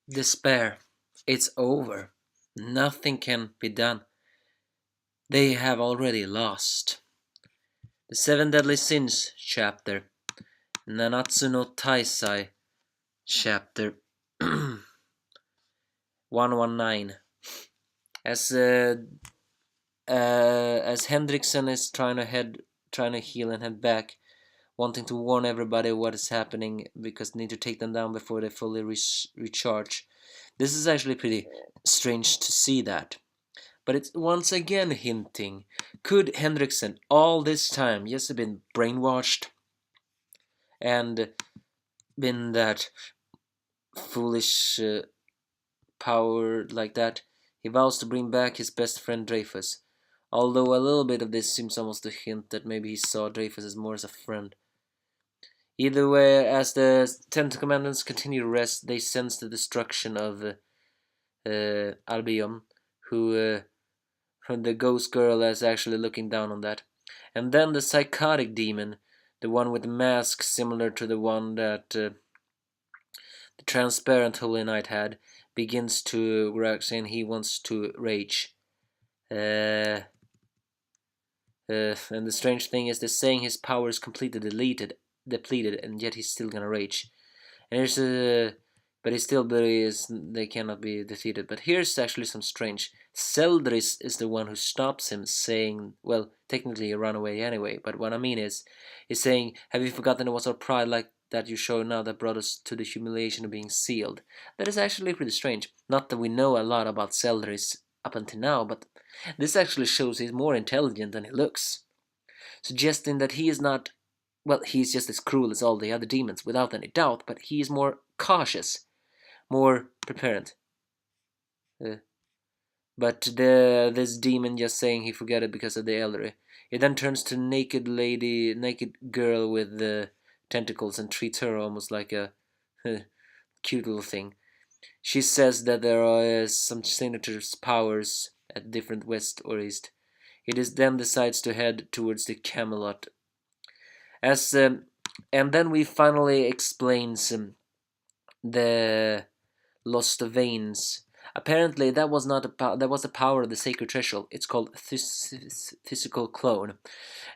Despair. It's over. Nothing can be done. They have already lost. The Seven Deadly Sins chapter. Nanatsu no Taisai chapter 119. As Hendrickson is trying to heal and head back, wanting to warn everybody what is happening because they need to take them down before they fully recharge. This is actually pretty strange to see that. But it's once again hinting, could Hendrickson all this time just have been brainwashed and been that foolish power like that? He vows to bring back his best friend Dreyfus, although a little bit of this seems almost to hint that maybe he saw Dreyfus as more as a friend. Either way, as the Ten Commandants continue to rest, they sense the destruction of Albion, who the ghost girl is actually looking down on that. And then the psychotic demon, the one with the mask similar to the one that the transparent Holy Knight had, begins to react, saying he wants to rage. And the strange thing is they're saying his power is completely depleted, and yet he's still gonna rage. And but he still believes they cannot be defeated. But here's actually some strange. Seldris is the one who stops him, saying, well, technically he ran away anyway, but what I mean is, he's saying, have you forgotten it was our pride like that you show now that brought us to the humiliation of being sealed? That is actually pretty strange. Not that we know a lot about Seldris up until now, but this actually shows he's more intelligent than he looks, suggesting that he is not, well, he's just as cruel as all the other demons, without any doubt, but he is more cautious, more prepared. But this demon just saying he forgot it because of the elderly. It then turns to naked girl with the tentacles and treats her almost like a cute little thing. She says that there are some signatures powers at different west or east. It is then decides to head towards the Camelot. And then we finally explains the lost veins. Apparently, that was not that was the power of the sacred threshold. It's called physical clone,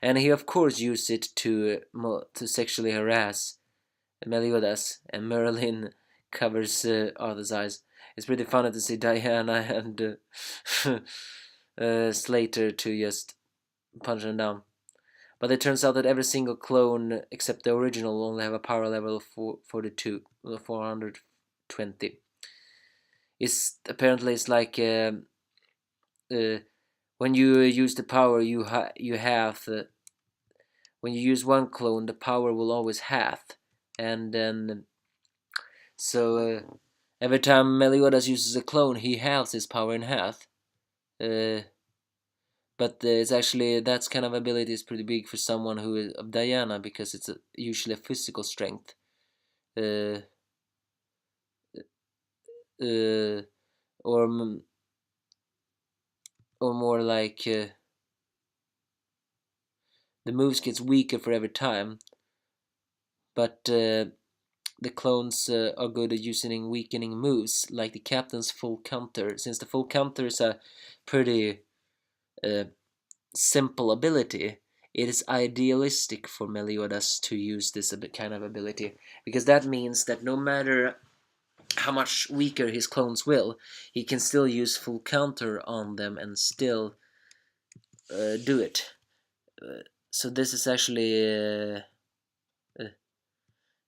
and he of course used it to sexually harass Meliodas, and Merlin covers Arthur's eyes. It's pretty funny to see Diana and Slater to just punch him down. But it turns out that every single clone except the original will only have a power level of 420. It's like when you use the power you have when you use one clone, the power will always half, and then every time Meliodas uses a clone, he halves his power in half. But it's actually, that kind of ability is pretty big for someone who is of Diana, because it's usually a physical strength. Or more like the moves gets weaker for every time, but the clones are good at using weakening moves, like the captain's full counter. Since the full counter is a pretty simple ability, it is idealistic for Meliodas to use this kind of ability, because that means that no matter how much weaker his clones will, he can still use full counter on them and still do it. So this is actually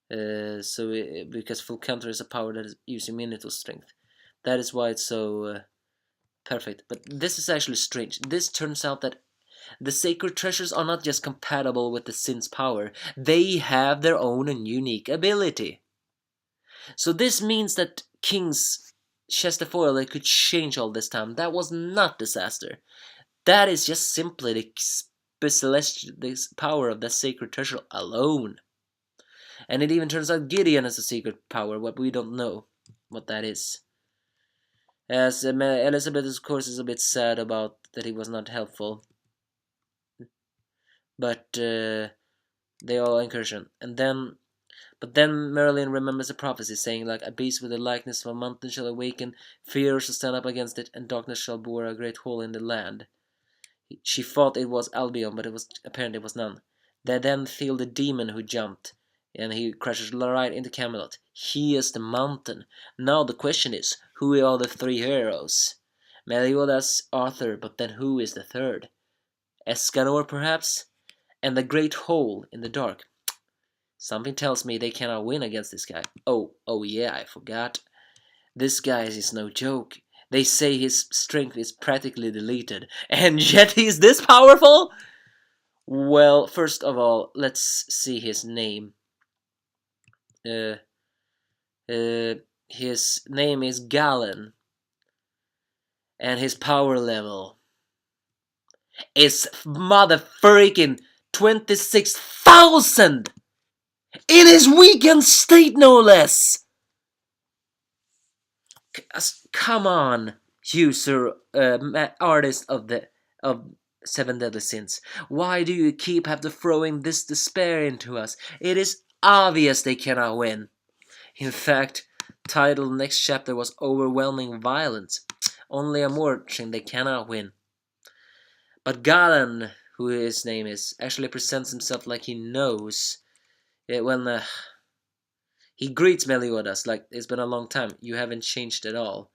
because full counter is a power that is using Minotaur strength. That is why it's so perfect. But this is actually strange. This turns out that the sacred treasures are not just compatible with the Sin's power, they have their own and unique ability. So this means that King's chest of foil, they could change all this time. That was not disaster. That is just simply the power of the sacred treasure alone. And it even turns out Gideon has a secret power, what we don't know what that is. As Elizabeth, of course, is a bit sad about that he was not helpful. But they all encourage him. And then, But then Merlin remembers a prophecy saying, like, a beast with the likeness of a mountain shall awaken, fear shall stand up against it, and darkness shall bore a great hole in the land. She thought it was Albion, but apparently it was none. They then feel the demon who jumped, and he crashes right into Camelot. He is the mountain. Now the question is, who are the three heroes? Meliodas, Arthur, but then who is the third? Escanor, perhaps? And the great hole in the dark. Something tells me they cannot win against this guy. Oh yeah, I forgot. This guy is no joke. They say his strength is practically deleted, and yet he's this powerful? Well, first of all, let's see his name. His name is Galen, and his power level is mother freaking 26,000 in his weakened state, no less. Come on, user, artist of Seven Deadly Sins. Why do you keep throwing this despair into us? It is obvious they cannot win. In fact, title next chapter was overwhelming violence. Only a mortring they cannot win. But Galen, who his name is, actually presents himself like he knows. When he greets Meliodas like it's been a long time. You haven't changed at all.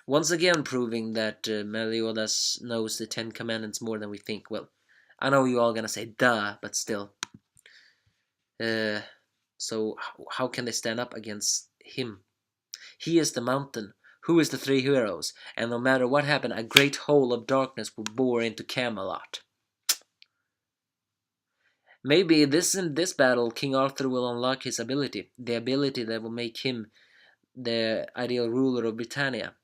Once again proving that Meliodas knows the Ten Commandants more than we think. Well, I know you all gonna say duh, but still. So how can they stand up against him? He is the mountain. Who is the three heroes? And no matter what happened, a great hole of darkness will bore into Camelot. Maybe in this battle, King Arthur will unlock his ability. The ability that will make him the ideal ruler of Britannia.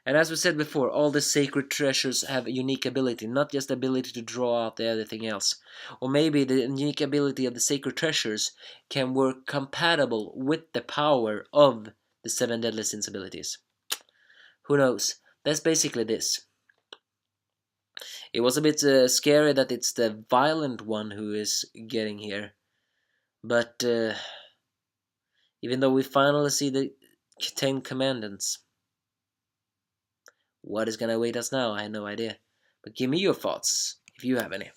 And as we said before, all the sacred treasures have a unique ability, not just the ability to draw out everything else. Or maybe the unique ability of the sacred treasures can work compatible with the power of the Seven Deadly Sins abilities. Who knows? That's basically this. It was a bit scary that it's the violent one who is getting here. But even though we finally see the Ten Commandants, what is gonna await us now? I have no idea. But give me your thoughts, if you have any.